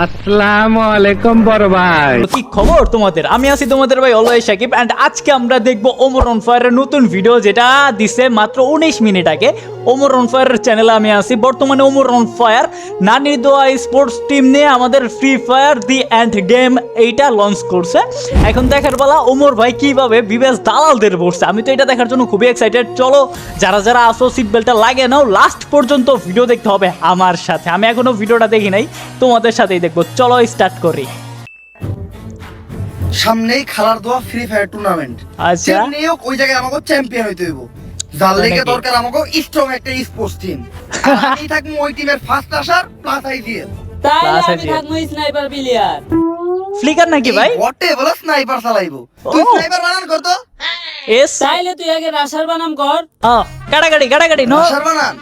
আসসালামু আলাইকুম বড় ভাই। কি খবর তোমাদের? আমি আছি তোমাদের ভাই অলওয়েজ সাকিব এন্ড আজকে আমরা দেখবো ওমর অন ফায়ারের নতুন ভিডিও, যেটা দিছে মাত্র 19 মিনিট আগে। ওমর অন ফায়ারের চ্যানেলে আমি আছি বর্তমানে। ওমর অন ফায়ার নানি দোয়া স্পোর্টস টিম নিয়ে আমাদের free fire the end game এইটা লঞ্চ করছে। এখন দেখার বেলা ওমর ভাই কিভাবে বিবেস দালালদের বসছে। আমি তো এটা দেখার জন্য খুবই এক্সাইটেড। চলো যারা যারা আসো সিট বেল্টটা লাগে নাও, লাস্ট পর্যন্ত ভিডিও দেখতে হবে আমার সাথে। আমি এখনো ভিডিওটা দেখি নাই, তোমাদের সাথেই দেখবো। চলো স্টার্ট করি। সামনেই খেলার দোয়া ফ্রি ফায়ার টুর্নামেন্ট। আচ্ছা। যেমনিও ওই জায়গায় আমাকে চ্যাম্পিয়ন হইতে হইব। যার লেগে দরকার আমাকে স্ট্রং একটা স্পোর্টস টিম। আমি থাকবো ওই টিমের ফার্স্ট আসার প্লাস আইডিএল। তাইলে Plus আমি idea। থাকবো স্নাইপার প্লেয়ার। ফ্লিকার নাকি ভাই? বটে বলে স্নাইপার চালাইবো। তুই ও। স্নাইপার বানান কর তো। এস তাইলে তুই আগে রাশার বানাম কর। কাটাকাটি নো আসার বানান।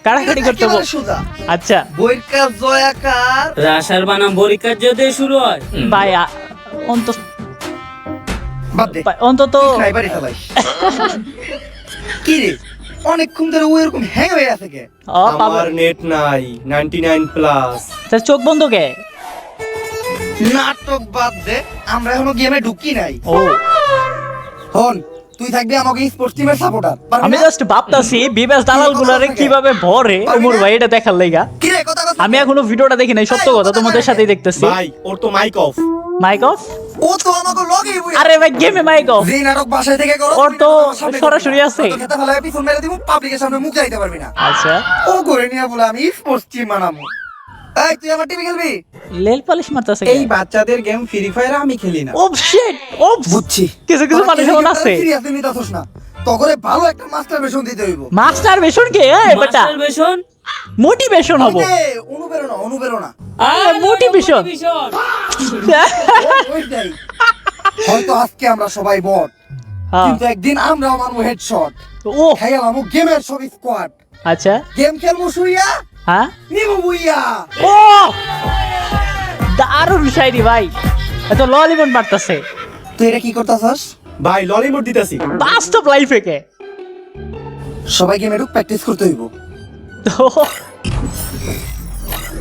কাটাকাটি করতে হবে। একেবারে সোজা। আচ্ছা বইকা জয়াকার। রাশার বানাম পরীক্ষার যদি শুরু হয়। ভাই অন্তত বাদ দে। অন্তত স্নাইপারই চালাইস। কি রে? অনেকক্ষণ ধরে ও এরকম হ্যাং হয়ে আছে কে? আমার নেট নাই 99 প্লাস। তার চোখ বন্ধ কে? নাটক বাদ দে, আমরা এখনো গেমে ঢুকি নাই। ও হন, তুই থাকবি আমাকে স্পোর্টস টিমের সাপোর্টার। আমি জাস্ট ভাবতাছি বিবেস দালাল গুলারে কিভাবে ভরে ওমর ভাই এটা দেখার লাইগা। কি রে কথা কথা? আমি এখনো ভিডিওটা দেখি নাই, সত্য কথা তোমাদের সাথেই দেখতেছি। ভাই ওর তো মাইক অফ। Mike off? ও তো আমাকে লগেই বই। আরে ভাই গেমে মাইক অফ। যে নাটক বাসায় থেকে করো, ওর তুমি তো আমার সামনে সরাসরি করবি না। আছে। তোর খেতে ফেলায় পিছন মেরে দিব, পাবলিকের সামনে মুখ যাইতে পারবি না। আচ্ছা ও করে নিয়ে বলে আমি স্পোর্টস টিম বানাবো। এই তুই আমার টিমে খেলবি? লেল পালিশ মারতাছে। এই বাচ্চাদের গেম ফ্রি ফায়ার আমি খেলি না। ও শিট ও বুঝছি। কিছু কিছু মানুষ এমন আছে। সিরিয়াসলি নিতাছস না। তগরে ভালো একটা মাস্টার বেশন দিতে হইব। মাস্টার বেশন কে? এই বেটা মাস্টার বেশন মোটিভেশন হবো। অনুপ্রেরণা। আর মোটিভেশন। ওইটাই। হয়তো আজকে আমরা সবাই বট, কিন্তু একদিন আমরা মানবো হেডশট। ও খেলাম গেমের সব স্কোয়াড। আচ্ছা গেম খেলবো শুইয়া, হ্যাঁ নিবো বুইয়া। ও দারুণ শায়রি ভাই, এত ললিপন মারতাছে তুই এটা কি করতাছস? ভাই ললিমোট দিতাছি। বাস্তব লাইফে কে? সবাই গেমে ঢুক, প্র্যাকটিস করতে হইব। তো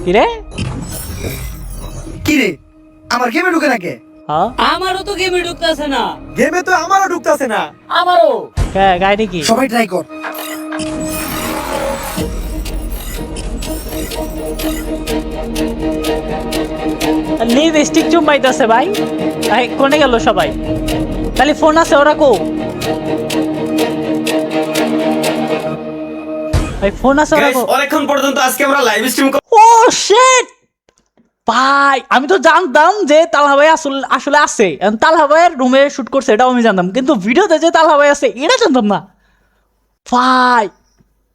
কি রে? কি রে, আমার গেমে ঢুকে না কে? হ্যাঁ আমারও তো গেমে ঢুকতেছে না। গেমে তো আমারও ঢুকতাছে না। আমারও। গাড়ি কি? সবাই ট্রাই কর। লিভ স্টিক চুমাইতাছে ভাই। ভাই কোনে গেল সবাই? তাহলে ফোন আছে ওরা কো? ভাই ফোন আছে ওরা গাইস কো? অনেকক্ষণ পর্যন্ত আজকে আমরা লাইভ স্ট্রিম ও শিট ভাই, আমি তো জানতাম যে তালহা ভাই আসলে আছে। এখন তালহা ভাইয়ের রুমে শুট করছে এটাও আমি জানতাম, কিন্তু ভিডিওতে যে তালহা ভাই আছে এটা জানতাম না ভাই।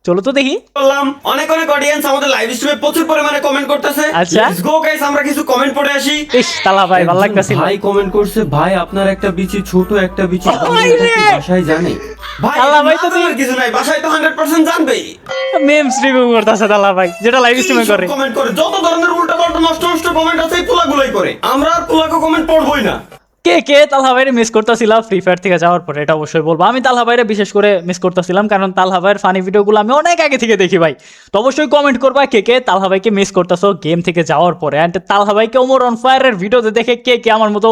চলো তো দেখি। করলাম। অনেক অনেক অডিয়েন্স আমাদের লাইভ স্ট্রিমে প্রচুর পরিমাণে কমেন্ট করতেছে। আচ্ছা। লেটস গো গাইস, আমরা কিছু কমেন্ট পড়ে আসি। ইস তালহা ভাই ভালো লাগতেছিল। ভাই কমেন্ট করছে, ভাই আপনার একটা বিচি ছোট একটা বিচি ভাই রে! বাসায় জানে। ভাই আল্লাহ ভাই তো না জানার কিছু নাই, বাসায় তো 100% জানবেই। মেমস রিভিউ করতেছে তালহা ভাই, যেটা লাইভ স্ট্রিমে করে। কমেন্ট করে যত ধরনের উল্টাপাল্টা নষ্ট নষ্ট কমেন্ট আছে এই পোলাগুলাই করে। আমরা আর পোলাকে কমেন্ট পড়বই না। কে কে তালহা ভাইরে মিস করতেছিলাম ফ্রি ফায়ার থেকে যাওয়ার পরে, এটা অবশ্যই বলবো। আমি তালহা ভাইরে বিশেষ করে মিস করতেছিলাম, কারণ তালহা ভাইয়ের ফানি ভিডিওগুলো আমি অনেক আগে থেকে দেখি ভাই। তো অবশ্যই কমেন্ট করবা কে কে তালহা ভাইকে মিস করতেছো গেম থেকে যাওয়ার পরে। অ্যান্ড তালহা ভাইকে ওমর অন ফায়ারের ভিডিওতে দেখে কে কে আমার মতো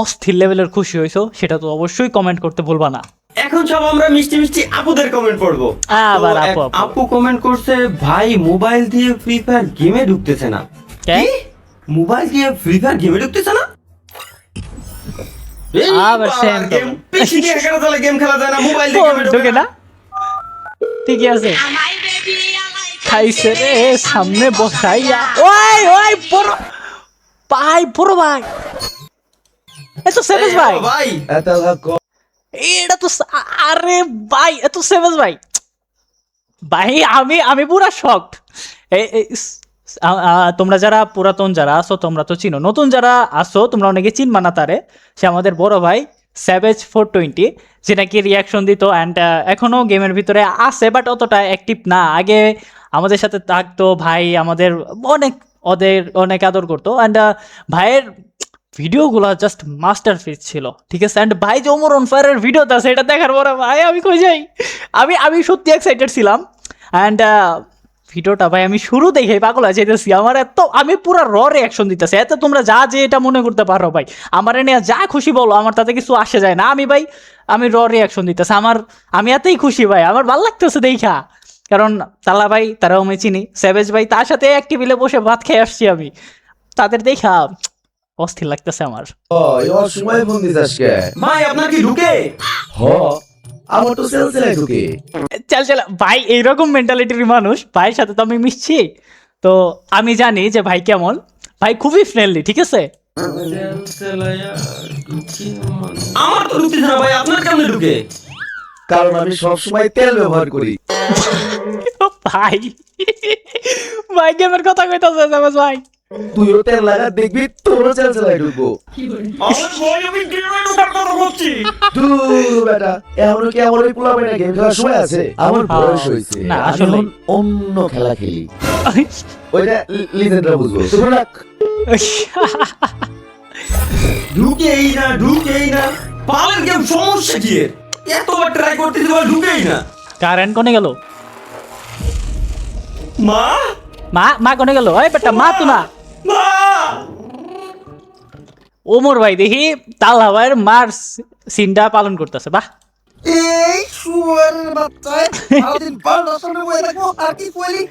অস্থির লেভেলের খুশি হয়েছো সেটা তো অবশ্যই কমেন্ট করতে ভুলবা না। এখন সব আমরা মিষ্টি মিষ্টি আপুদের কমেন্ট পড়বো। আবার তো আপু এক আপু কমেন্ট করছে, ভাই মোবাইল দিয়ে ফ্রি ফায়ার গেমে ঢুকতেছে না। কে? মোবাইল দিয়ে ফ্রি ফায়ার গেমে ঢুকতেছে না। এই আবার বাবা, same গেম comment। পিসি দিয়ে একারা চালে গেম খেলা যায় না, মোবাইল দিয়ে গেমে ঢোকে না? ঠিকই আছে। খাইছে রে সামনে বসাইয়া। ওই ওই বড় ভাই, বড় ভাই এত সেভেস ভাই। ভাই এটা তো আরে ভাই এত সেভেস ভাই। ভাই আমি পুরা শকড। তোমরা যারা পুরাতন যারা আসো তোমরা তো চিনো, নতুন যারা আসো তোমরা অনেকে চিনবা না তারে। সে আমাদের বড় ভাই স্যাভেজ 420, যে নাকি রিয়াকশন দিত অ্যান্ড এখনো গেমের ভিতরে আছে, বাট অতটা অ্যাক্টিভ না। আগে আমাদের সাথে থাকতো ভাই, আমাদের ওদের অনেক আদর করতো। অ্যান্ড ভাইয়ের ভিডিওগুলো জাস্ট মাস্টারপিস ছিল, ঠিক আছে। অ্যান্ড ভাই যে ওমর অন ফায়ারের ভিডিওতে আছে এটা দেখার পরে ভাই আমি কই যাই, আমি সত্যি এক্সাইটেড ছিলাম। অ্যান্ড ভিডিওটা ভাই আমি শুরু দেখে পাগল হয়ে যাইতেছি। আমার এত আমি পুরো রিয়াকশন দিতেছি, এত তোমরা যা যে এটা মনে করতে পারো ভাই, আমার নিয়ে যা খুশি বলো, আমার তাতে কিছু আসে যায় না। আমি রিয়াকশন দিতেছি, আমি এতই খুশি ভাই, আমার ভালো লাগতেছে দেখা। কারণ তালা ভাই তারাও আমি চিনি, সেভেজ ভাই তার সাথে এক টেবিলে বসে ভাত খেয়ে আসছি আমি, তাদের দেখা অস্থির লাগতেছে আমার। এবার সময় ফোন দিস আজকে। ভাই আপনার কি ঢুকে? হ আমার তো সেলসেলাই ঢুকে। চল ভাই, এইরকম মেন্টালিটির মানুষ ভাইয়ের সাথে তো আমি মিশছি, তো আমি জানি যে ভাই কেমন। ভাই খুবই ফ্রেন্ডলি, ঠিক আছে। আমার তো ঢুকতেছে না ভাই, আপনার কেমনে ঢুকে? কারণ আমি সবসময় তেল ব্যবহার করি। ভাই ভাই গেমের কথা কইতাছে জামাজ ভাই। তুইও তেল লাগা দেখবি তোরও সেলসেলাই ঢুকবো। আমার ভাই আমি গেমে ঢোকার কথা বলছি। ধুর বেটা, এখনো কি আমার ওই পোলাপাইনা গেম খেলার সময় আছে? আমার বয়স হয়েছে, না, আমি আসলেই। এখন অন্য খেলা খেলি। ওইটা লিজেন্ডরা বুঝবো। তুমি রাখ। ঢুকেই না পালের গেম, সমস্যা কি এর? এতবার ট্রাই করতেছি ভাই, ঢুকেই না। কারেন্ট কোনে গেল? মা মা কোনে গেল? ওই বেটা মা তো না। মা ওমর ভাই দেখি তালা ভাইয়ের মার সিনটা পালন করতেছে, বাহ। এই শুয়ারের বাচ্চায় সারাদিন বারোটার সামনে বয়ে থাকবো আর কি কইলি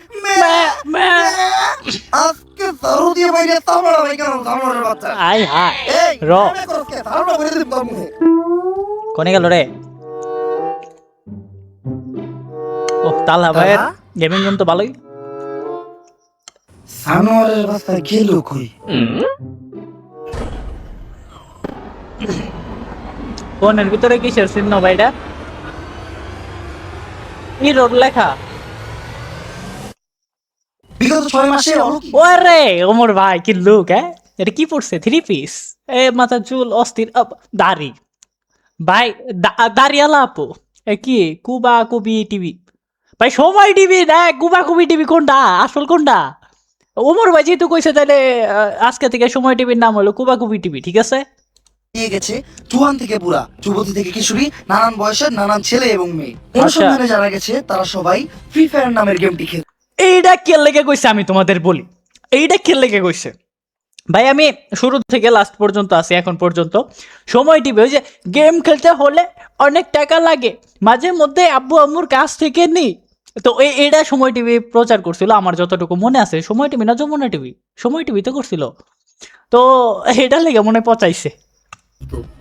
আজকে দারু দিয়ে বাইরে তামড়া ভাই কেন তামড়ার বাচ্চা আই হাই এই র তামড়া বলে দিন তোর মুখে কোনে গেল রে? ও তালা ভাইয়ের গেমিং রুম তো ভালোই। সানোয়ারের বাচ্চা গেল কই ফোনের ভিতরে কিসের চিহ্ন ভাইটা? কি রোড লেখা? বিগত 6 মাসে ওরে ওমর ভাই কি লুক, হ্যাঁ এটা কি পড়ছে? 3 পিস, এ মাথা চুল অস্থির, দাড়ি ভাই, দাড়িয়ালা আপু। এ কি কুবা কুবি টিভি ভাই? সময় টিভি না, কুবা কুবি টিভি কোনটা আসল কোনটা? ওমর ভাই যেহেতু কইছে তাহলে আজকে থেকে সময় টিভির নাম হলো কুবা কুবি টিভি, ঠিক আছে? দিয়ে গেছে জুয়ান থেকে বুড়া, যুবতী থেকে কিশোরী, নানান বয়সের নানান ছেলে এবং মেয়ে। অনুসন্ধানে জানা গেছে তারা সবাই ফ্রি ফায়ার নামের গেমটি খেলে। এইটা কে লেগে কইছে আমি তোমাদের বলি, এইটা কে লেগে কইছে ভাই। আমি শুরু থেকে লাস্ট পর্যন্ত আছি এখন পর্যন্ত। সময় টিভি ওই যে গেম খেলতে হলে অনেক টাকা লাগে, মাঝে মধ্যে আব্বু আম্মুর কাছ থেকে নি, তো এইটা সময় টিভি প্রচার করছিল আমার যতটুকু মনে আছে। সময় টিভি না যমুনা টিভি? সময় টিভি তো করছিল, তো এটা লেগে মনে পচাইছে।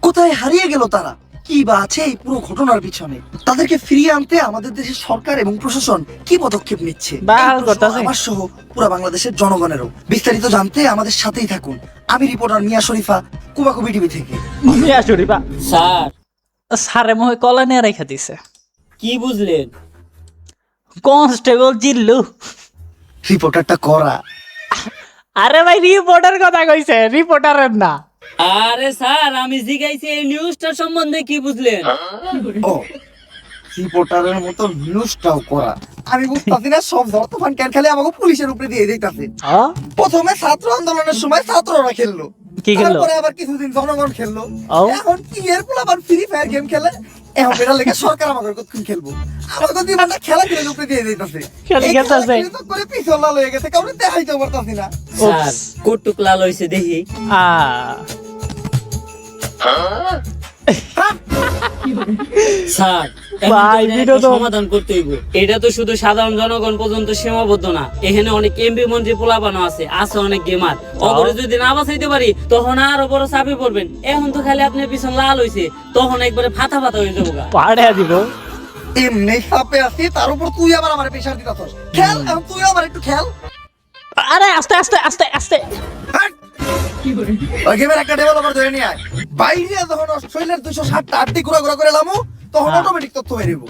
কোথায় হারিয়ে গেল তারা? কি বা আছে এই পুরো ঘটনার পিছনে? তাদেরকে ফিরিয়ে আনতে আমাদের দেশের সরকার এবং প্রশাসন কি পদক্ষেপ নিচ্ছে? বাল এই প্রশ্ন করতাছে। আমার সহ পুরো বাংলাদেশের জনগণেরও। বিস্তারিত জানতে আমাদের সাথেই থাকুন। আমি রিপোর্টার মিয়া শরীফা, কুবাকুবি টিভি থেকে। মিয়া শরীফা স্যার সারে মহে কলা নিয়ে রেখে দিছে। কি বুঝলেন? কনস্টেবল জিল্লু। রিপোর্টারটা করা। আরে ভাই রিপোর্টার কথা কইছে, রিপোর্টারের না। আরে স্যার আমি জিজ্ঞাসি এই নিউজটার সম্বন্ধে কি বুঝলেন? ও রিপোর্টারের মতো নিউজটাও করা। আমি বুঝতাছি না সব ধরতফান কেন খেলে আমাকে পুলিশের উপরে দিয়ে দিতেছে। প্রথমে ছাত্র আন্দোলনের সময় ছাত্ররা খেললো, কি খেললো? তারপরে আবার কিছুদিন জনগণ খেললো, ও। এখন কি এরপর আবার ফ্রি ফায়ার গেম খেলে। এখন এটা লেগে সরকার আমাকে কতক্ষণ খেলবো, আমাকে দিবানটা খেলা খেলে উপরে দিয়ে দিতেছে। খেলা খেলতাছে। করে পিছল লাল হয়ে গেছে, কাউকে দেখাইতে পারতাছি না। স্যার কটুক লাল হইছে দেখি। স্যার এখন তো ভাই, এটার একটা বিনোদন। সমাধান করতে হইব। এটা তো শুধু সাধারণ জনগণ পর্যন্ত সীমাবদ্ধ না, এখানে অনেক এমপি মন্ত্রী পোলাপানো আছে অনেক গেমার। অগরে যদি না বাঁচাইতে পারি তখন আরো বড় চাপে পড়বেন। এখন তো খালি আপনার পিছন লাল হইছে, তখন একবারে ফাতা ফাতা হয়ে যাবো গা। পাড়ে দিব। এমনি চাপে আছি, তার উপর তুই আবার আমার প্রেশার দিতাছস। খেল, এখন তুই আবার একটু খেল। আরে আস্তে আস্তে আস্তে আস্তে। হাট! ওই গেমের একটা ডেভেলপার ধরে নিয়ে আয়। বাইরে যখন শরীরের 260টা আড্ডি ঘোরা ঘোরা করে লামু, তখন অটোমেটিক তথ্য বেরিব।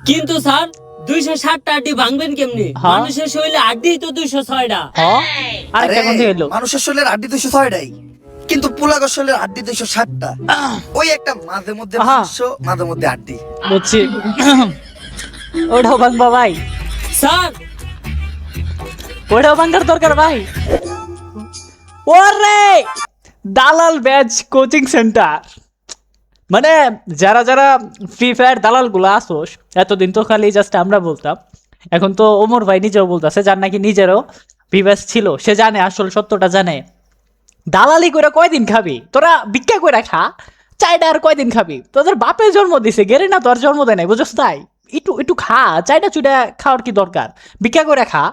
কিন্তু স্যার 260টা আড্ডি ভাঙবেন কেমনি? হ্যাঁ। মানুষের শরীরে আড্ডি তো 206টা। আরে কেমন হলো? মানুষের শরীরের আড্ডি 206টাই, কিন্তু পোলাগর শরীরের আড্ডি 260টা। ওই একটা মাঝে মধ্যে মাংস, মাঝে মধ্যে আড্ডি। বুঝছি। ওটাও ভাঙবা ভাই, স্যার ওটাও ভাঙার দরকার ভাই। ওরে দালাল ব্যাচ কোচিং সেন্টার, মানে যারা যারা ফ্রি ফায়ার দালাল গুলো আসোস, এতদিন তো খালি জাস্ট আমরা বলতাম, এখন তো ওমর ভাই নিজেও বলতেছে, যার নাকি নিজেরও ভিভাস ছিল, সে জানে, আসল সত্যটা জানে। দালালি করে কয়দিন খাবি তোরা? ভিক্ষা করে খা, চাইটা আর কয়দিন খাবি? তোদের বাপে জন্ম দিছে, গেরে না তোর জন্ম দেয় নাই, বুঝছ? তাই একটু একটু খা, চাইটা চুইটা খাওয়ার কি দরকার? ভিক্ষা করে খা।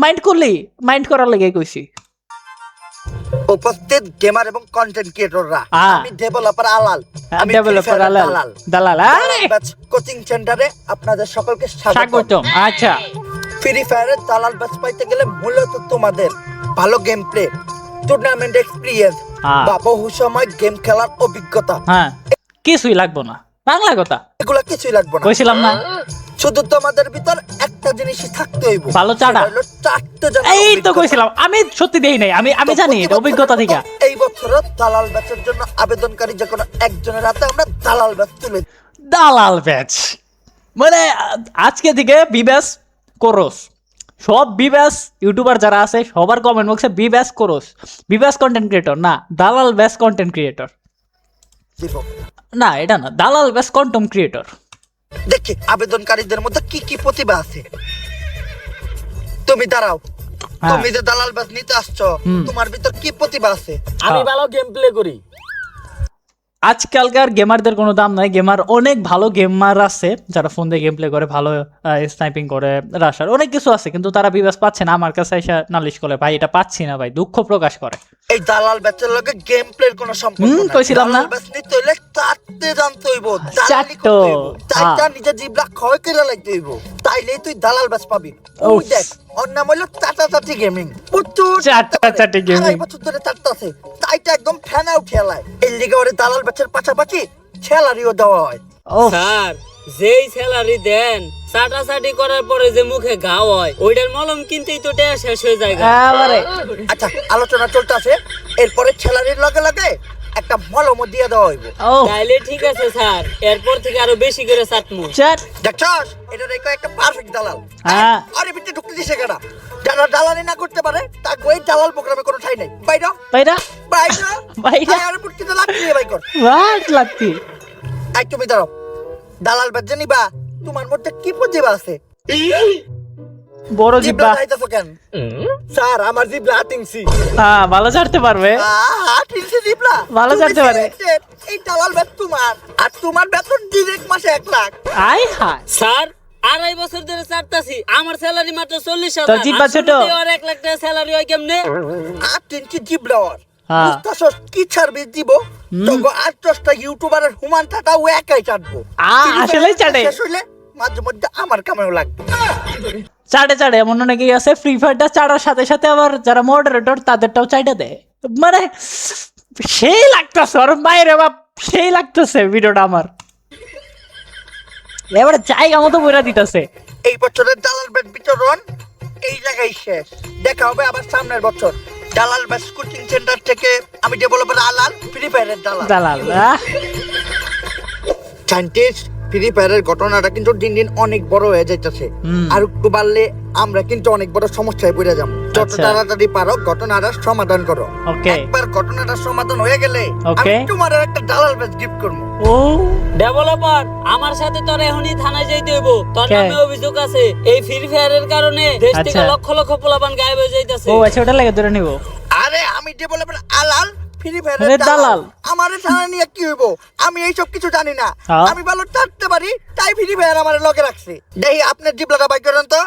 মাইন্ড করলি? মাইন্ড করার লেগে কইছি। উপস্থিত গেমার এবং কন্টেন্ট ক্রিয়েটররা, হ্যাঁ। আমি ডেভেলপার আলাল, আমি ডেভেলপার দালাল। দালাল, আরে কোচিং সেন্টারে আপনাদের সকলকে স্বাগত। স্বাগতম। আচ্ছা, ফ্রি ফায়ারের দালাল ব্যাচ পাইতে গেলে মূলত তোমাদের ভালো গেম প্লে, টুর্নামেন্ট এক্সপিরিয়েন্স হ্যাঁ। বা বহু সময় গেম খেলার অভিজ্ঞতা, হ্যাঁ, কিছুই লাগবো না, বাংলা কথা এগুলা কিছুই লাগবে না। কইছিলাম না? শুধু তোমাদের ভিতর একটা জিনিসই থাকতে হইব, ভালো চাড়া। সেটা হলো চারটে জানার এই তো অভিজ্ঞতা। কইছিলাম, আমি সত্যি দেই নাই, আমি জানি এটা অভিজ্ঞতা থেকে। এই বছর দালাল ব্যাচের জন্য আবেদনকারী যে কোনো একজনের হাতে আমরা দালাল ব্যাচ তুলে দিই। দালাল ব্যাচ মানে আজকে থেকে বিব্যাস করস, সব বিব্যাস ইউটিউবার যারা আছে সবার কমেন্ট বক্সে বিব্যাস করস, বিব্যাস কন্টেন্ট ক্রিয়েটর না, দালাল ব্যাস কন্টেন্ট ক্রিয়েটর। দিব। না, এটা না, দালাল ব্যাস কন্টেন্ট ক্রিয়েটর। দেখি আবেদনকারীদের মধ্যে কি কি প্রতিভা আছে। তুমি দাঁড়াও, হ্যাঁ। তুমি যে দালাল ব্যাচ নিতে আসছো, তোমার ভিতর কি প্রতিভা আছে? আমি ভালো গেম প্লে করি। আজকালকার গেমারদের কোনো দাম নাই, গেমার অনেক ভালো গেমার আছে যারা ফোন দিয়ে গেম প্লে করে, ভালো স্নাইপিং করে, রাশার অনেক কিছু আছে, কিন্তু তারা বিবাস পাচ্ছে না। আমার কাছে এসে নালিশ করে, ভাই এটা পাচ্ছি না, ভাই দুঃখ প্রকাশ করে। এই দালাল ব্যাচের লগে গেম প্লের কোনো সম্পর্ক নাই। কইছিলাম না? দালাল ব্যাচ নিতে হইলে চারটে জানতে হইব, দালালি চারটো, করতে হইব, চারটা হ্যাঁ। নিজের জিবলা ক্ষয় করে লাগতে হইব, তাইলেই তুই দালাল ব্যাচ পাবি। উফ। ওই দেখ, ওর নাম হইলো চাটাচাটি গেমিং। প্রচুর চাটাচাটি gaming। 2.5 বছর ধরে চাটতে আছে, তাইটা একদম ফ্যান আউট খেলায়। এই লিগে ওরে দালাল ব্যাচের পাশাপাশি স্যালারিও দেওয়া হয়। ও স্যার, যেই স্যালারি দেন, চাটাচাটি করার পরে যে মুখে ঘা হয়, ওইটার মলম কিনতেই তো টাকা শেষ হয়ে যায়। এবারে আচ্ছা, আলোচনা চলতেছে, এরপরে স্যালারির লগে লগে একটা মলমও দিয়ে দেওয়া হইব। ও তাইলে ঠিক আছে স্যার, এরপর থেকে আরো বেশি করে চাটমু। চাট, দেখছস, এটা রেখো একটা পারফেক্ট দালাল। হ্যাঁ। আরে ভিতরে ঢুকতে দিছে কেনা? যারা দালালি না করতে পারে তার ওই দালাল প্রোগ্রামে কোনো ঠাই নাই। বাইরা ভাইরা বাইরা বাইরা। আরে পুটকিতে লাগছে বাই কর। বাট লাগতি। আই তুমি দাঁড়াও, দালাল ব্যাচ জানিবা তোমার মধ্যে কি প্রতিভা আছে? বড় জিবলা জিব্বা, চাইতেছো কেন? স্যার আমার জিবলা তিনছি। হ্যাঁ ভালো ছাড়তে পারবে। তিনশে জিবলা ভালো তুমি চাইতে পারে। selected। এই দালাল ব্যাচ তোমার, আর তোমার বেতন ডিরেক্ট মাসে 1 লাখ। আই হাই, স্যার, 2.5 বছর ধরে চাটতাছি, আমার স্যালারি মাত্র 40,000। তো জিব্বা ছোট। আর 1 লাখ টাকা স্যালারি হয় কেমনে? আর 3টি জিবলা ওর। হ্যাঁ। বুঝতাছস কি সার্ভিস দিব? তোকে 8-10টা ইউটিউবারের হুমান টাটা ও একাই চাটবো। আসলেই চাটে, শেষ হইলে মাঝে মধ্যে আমার কামেও লাগবে। চাটে চাটে। এমন অনেকেই আছে ফ্রি ফায়ারটা চাটার সাথে সাথে আবার যারা মডারেটর তাদেরটাও চাইটা দেয়, মানে সেই লাগতেছে আর বাইরে বাপ, সেই লাগতেছে ভিডিওটা আমার এবারে জায়গা মতো বইরা দিতেছে। এই বছরের দালাল ব্যাচ বিতরণ এই জায়গায় শেষ। দেখা হবে আবার সামনের বছর। দালাল ব্যাচ কোচিং সেন্টার থেকে আমি ডেভেলপার আলাল, ফ্রি ফায়ারের দালাল। দালাল সায়েন্টিস্ট, ফ্রি ফায়ারের ঘটনাটা কিন্তু দিন দিন অনেক বড় হয়ে যাইতেছে। আর একটু বাড়লে আমরা কিন্তু অনেক বড় সমস্যায় পড়ে যাবো। যত আচ্ছা। তাড়াতাড়ি পারো ঘটনাটা সমাধান করো। ওকে একবার ঘটনাটা সমাধান হয়ে গেলে আমি ওকে। তোমার একটা দালাল ব্যাচ গিফট করবো। ও ডেভেলপার, আমার সাথে তোর এখনই থানায় যাইতে হইব। তোর কে? নামে অভিযোগ আছে, এই ফ্রি ফায়ারের কারণে দেশ থেকে আচ্ছা। লক্ষ লক্ষ পোলাপান গায়েব হয়ে যাইতাছে। ও আচ্ছা, ওটা লাগে ধরে নিব। আরে আমি ডেভেলপার আলাল, ফ্রি আরে ফায়ারের দালাল। দালাল। আমারে থানা নিয়ে কি হইব? আমি এইসব কিছু জানি না। হ্যাঁ। আমি ভালো থাকতে পারি, তাই ফ্রি ফায়ার আমার লগে রাখছে। দেখি আপনার জিবলাটা বাই করেন তো।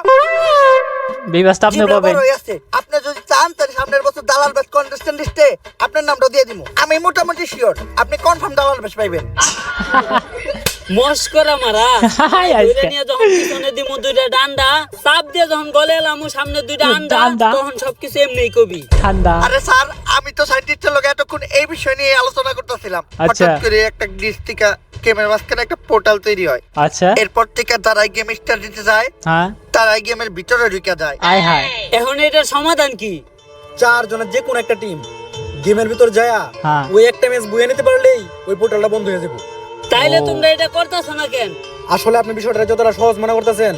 বিবাসটা আপনি জিবলা পাবেন। বড় হয়ে আছে। আপনি যদি চান তাহলে সামনের বছর দালাল ব্যাচ কন্টেস্টেন্ট লিস্টে আপনার নামটা দিয়ে দিব। আমি মোটামুটি শিওর আপনি কনফার্ম দালাল ব্যাচ পাইবেন। মস্করা মারা। হাই, আজকে। ধরে নিয়ে যখন পিছনে দিমু 2টা ডান্ডা, চাপ দিয়ে যখন গলে এলামু সামনে 2টা আন্ডা, ডান্ডা। তখন সবকিছু এমনিই কবি। ঠান্ডা। আরে স্যার, আমি তো সায়েন্টিস্টের লগে এতক্ষণ এই বিষয় নিয়ে আলোচনা করতেছিলাম। আচ্ছা। হঠাৎ করে একটা ডিশ থেকে গেমের মাঝখানে একটা পোর্টাল তৈরি হয়। আচ্ছা, এরপর থেকে যারা গেম স্টার দিতে যায় হ্যাঁ, তারা গেমের ভিতরে ঢুকে যায়। আয় হায়, এখন এটার সমাধান কি? 4 জনের যে কোন একটা টিম গেমের ভিতর যায়া হ্যাঁ। ওই একটা ম্যাচ বুয়ে নিতে পারলেই ওই পোর্টালটা বন্ধ হয়ে যাবে। তাইলে তোমরা এটা করতেছো না কেন? আসলে আপনি বিষয়টা যতটা সহজ মনে করতেছেন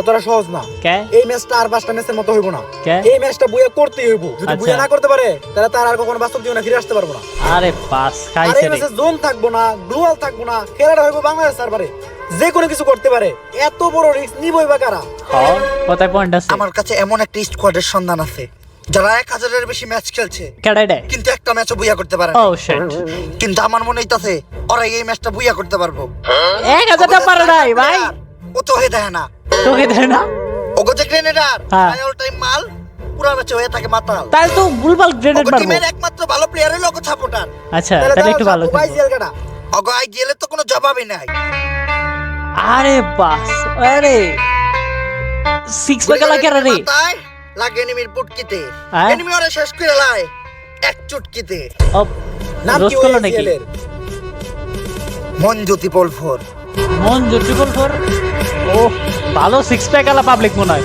অতটা সহজ না। কে এই ম্যাচটা আর 5টা ম্যাচের মতো হইব না। কে? এই ম্যাচটা বুয়ে করতেই হইব। যদি আচ্ছা। বুয়ে না করতে পারে তাহলে তার আর কখনো বাস্তব জীবনে ফিরে আসতে পারবো না। আরে পাস আর খাইছে এই রে। ম্যাচে জোন থাকবো না, গ্লোয়াল থাকবো না, খেলাটা হইব বাংলাদেশ সার্ভারে। যে কোনো কিছু করতে পারে, এত বড় রিস্ক নিবই বা কারা? কথায় পয়েন্ট আছে। আমার কাছে এমন একটা স্কোয়াডের সন্ধান আছে যারা 1000-এর বেশি ম্যাচ খেলছে কেডাইডে কিন্তু একটা ম্যাচও বুইয়া করতে পারে না। ও শিট, কিন্তু আমার মনে হইতাছে ওরা এই ম্যাচটা বুইয়া করতে পারবো। 1000টা পারে নাই ভাই, ও তো হয়ে দেয় না, তোকে দেয় না। ওগো যে গ্রেনেডার হ্যাঁ। অল টাইম মাল পুরা ম্যাচে হয়ে থাকে মাতাল। তাহলে তো ভুলভাল গ্রেনেড ওগো মারবো। টিমের একমাত্র ভালো প্লেয়ার হলো ওগো সাপোর্টার। আচ্ছা তাহলে একটু ভালো ভাই খেলবো। জেল কাটা। ওগো আই গেলে তো কোনো জবাবই নাই। আরে বাস, আরে সিক্স প্যাক লাগে রে। মাথায় লাগে এনিমির পুটকিতে, হ্যাঁ? এনিমি ওরে শেষ করে লাই এক চুটকিতে। ও নাম রোজ কি করলো ওই নাকি? জেলের? মনজ্যোতি পলফর। মন জুটিবল ফর। ও ভালো সিক্স প্যাক আলা পাবলিক মনে হয়।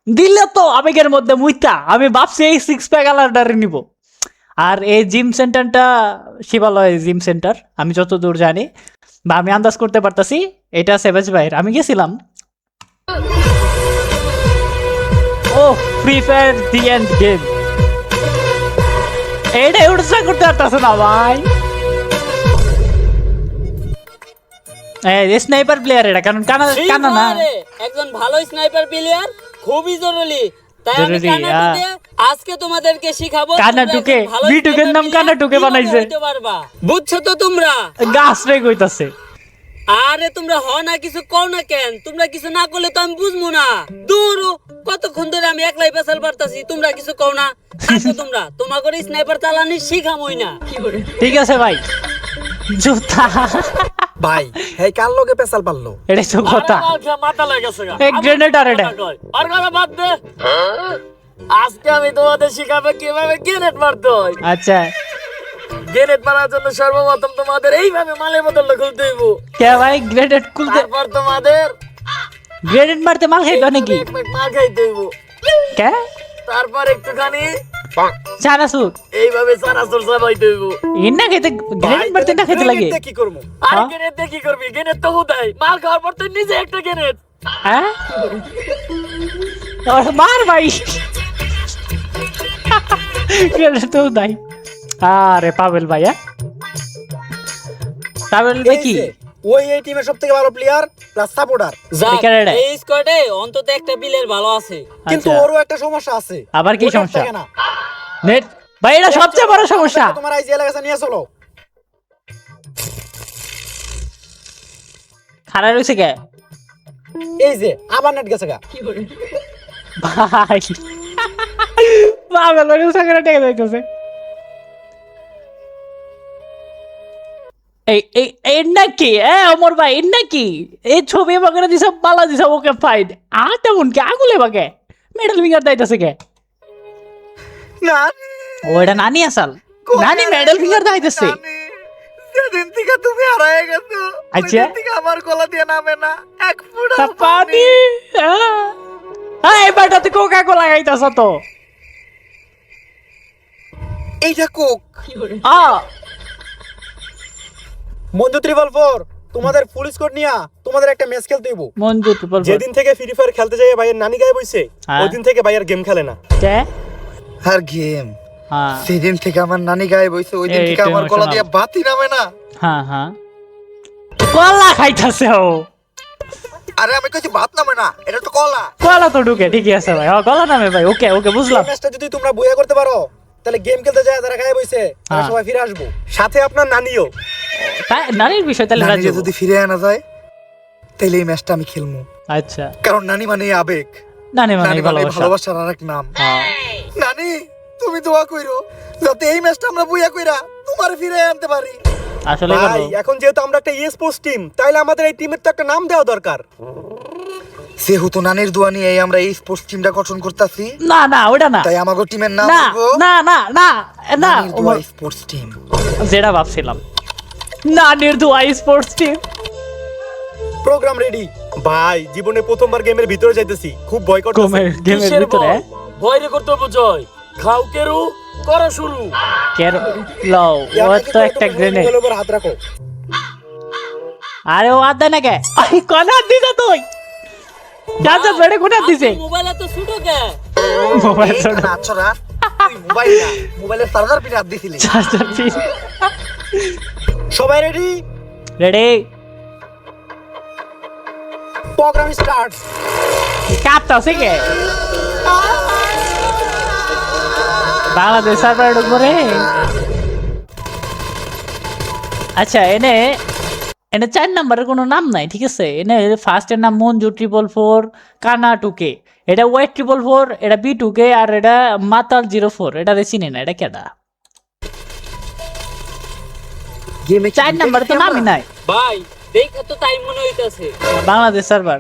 দিলে তো আবেগের মধ্যে মুইতা, আমি ভাবছি এই সিক্স প্যাক আলাদারে নিব। আর এই জিম সেন্টারটা শিবালয় জিম সেন্টার, আমি যতদূর জানি বা আমি আন্দাজ করতে পারতাছি এটা সেভেজ ভাইয়ের। আমি গেছিলাম। ও free fire the end game, এটা উঠসা করতে পারতাছে না ভাই। স্নাইপার প্লেয়ার এটা, কারণ কানা কানা না। একজন ভালো স্নাইপার প্লেয়ার খুবই জরুরি। তাই আমি জরুরি, কানাটুকে আজকে তোমাদেরকে শিখাবো। কানাটুকে, বিটুকের নাম কানাটুকে বানাইছে। বুঝছো তো তোমরা? গাছ রে কইতাছে। আরে তোমরা হ না কিছু কও না কেন? তোমরা কিছু না করলে তো আমি বুঝবো না। দূর কতক্ষণ ধরে আমি একলাই পেছাল পারতাছি, তোমরা কিছু কও না। থাকো তোমরা, তোমাকে স্নাইপার চালানি শিখামই না। ঠিক আছে ভাই, জুতা ভাই এই কার লগে পেছাল পারলো? এটাই তো কথা। মাথা লাগেছে এক গ্রেনেড আর এটা। আর কথা বাদ দে। আজকে আমি তোমাদের শিখাবো কিভাবে গ্রেনেড মারতে হয়। আচ্ছা গ্রেনেড মারার জন্য সর্বপ্রথম তোমাদের এইভাবে মালের বোতলটা খুলতে হইব। কে ভাই গ্রেনেড খুলতে? তারপর তোমাদের গ্রেনেড মারতে মাল খাইলো নাকি? এক প্যাক মাল খাইতে হইব। কে তারপর একটুখানি চানাচুর এইভাবে চানাচুর চাবাইতে হইব। ইন্না খাইতে, গ্রেনেড মারতে না খাইতে লাগে। গ্রেনেড দিয়ে কি করবো? আর হ্যাঁ? গ্রেনেড দিয়ে কি করবি? গ্রেনেড তো হুদাই মাল খাওয়ার পর তুই নিজে একটা গ্রেনেড। হ্যাঁ মার ভাই, গ্রেনেড তো নাই। আরে পাবেল ভাই, পাবেল ভাই কি? এই যে, ওই এই টিমের সবথেকে ভালো প্লেয়ার প্লাস সাপোর্টার, ক্রিকেটার। এই স্কোয়াডে অন্তত একটা বিলের ভালো আছে। কিন্তু আচ্ছা। ওরও একটা সমস্যা আছে। আবার কি ওটা সমস্যা? থাকে না। নেট ভাই, এটা সবচেয়ে বড় সমস্যা। তোমার এই জেলের কাছে নিয়ে চলো। খারাপ রয়েছে কে এই যে আবার নেট গেছে গা। ভাই? পাবেল ভাই সঙ্গে টেকে যাইতেছে। এই নাকি অমর ভাই, এর নাকি এই ছবি বাগেরা দিছে, পালা দিছে, ওকে ফাইন। আর তেমন কি আগুলে বাগে মেডাল ফিঙ্গার দাইতেছে কে? না ও এটা নানি আসাল, নানি মেডাল ফিঙ্গার দাইতেছে। সেদিন থেকে তুমি হারায় গেছো, আচ্ছা। ওইদিন থেকে আমার গলা দিয়ে নামে না এক ফুটা তা পানি। এই বেটা তুই কোকা কোলা খাইতাছ তো? এইটা কোক। মঞ্জু 344 তোমাদের ফুল স্কোর নিয়া তোমাদের একটা ম্যাচ খেলতে হইব। মঞ্জু তুই বল। যেদিন থেকে ফ্রি ফায়ার খেলতে যাই ভাইয়ের নানি গায়ে বইছে, হ্যাঁ। ওই দিন থেকে ভাইয়ের গেম খেলে না। কে? আর গেম হ্যাঁ সেদিন থেকে আমার নানি গায়ে বইছে, ওই দিন এই থেকে তো আমার গলা emotional। দিয়ে বাতি নামে না। হ্যাঁ হ্যাঁ, কলা খাইতাছে ও। আরে আমি কইছি ভাত নামে না, এটা তো কলা। কলা তো ঢুকে, ঠিকই আছে ভাই। কলা নামে ভাই, ওকে ওকে বুঝলাম। এই ম্যাচটা যদি তোমরা বইয়া করতে পারো তাহলে গেম খেলতে যায় যারা গায়ে বইছে তারা হ্যাঁ। সবাই ফিরে আসবো। সাথে আপনার নানিও। তাই নানির বিষয় তাহলে নানিরে রাজি। যদি ফিরে আনা যায় তাহলে এই ম্যাচটা আমি খেলবো, আচ্ছা, কারণ নানি মানে আবেগ, নানি মানে নানি মানে ভালোবাসা। ভালোবাসার আরেক নাম। হ্যাঁ। নানি তুমি দোয়া কইরো যাতে এই ম্যাচটা আমরা বুইয়া কইরা তোমার ফিরে আনতে পারি। আসলে ভাই করবো। এখন যেহেতু আমরা একটা স্পোর্টস টিম, তাইলে আমাদের এই টিমের তো একটা নাম দেওয়া দরকার। যেহেতু নানির দোয়া নিয়ে আমরা এই স্পোর্টস টিমটা গঠন করতেছি, না না ওটা না, তাই আমাগো টিমের নাম না হইবো না না না না, নানির দোয়া স্পোর্টস টিম। যেটা ভাবছিলাম, নানির দোয়া স্পোর্টস টিম। Programme ready. ভাই জীবনে প্রথমবার গেমের ভিতরে যাইতেছি, খুব ভয় করতেছে। গেমের ভিতরে ভয় করতে বুঝয় খাও কেরু করো শুরু। কেন লও, ও তো একটা গ্রেনেড। মোবাইলের উপর হাত রাখো। আরে ও আদা না কে? আই কোনা দিছ তুই? চাচা বেড়ে কোনা দিছে? মোবাইল এত ছোট কে? মোবাইল ছোট। না আচ্ছা তুই মোবাইল না, মোবাইলের চার্জার পিনে হাত দিছিলি। চাচা পি। সবাই রেডি? Ready program start. কাঁপতাছে কে বাংলাদেশ সার্ভার উপরে। আচ্ছা এনে 4 নাম্বারের কোনো নাম নাই, ঠিক আছে। এনে ফার্স্টের নাম মঞ্জু 444, কানা 2K, এটা ওয়েট 444, এটা B2K, আর এটা মাতাল 04, এটা চিনি না, এটা কেডা? গেমে 4 নাম্বারে তো নামই নাই। ভাই দেখে তো তাই মনে হইতাছে। বাংলাদেশ সার্ভার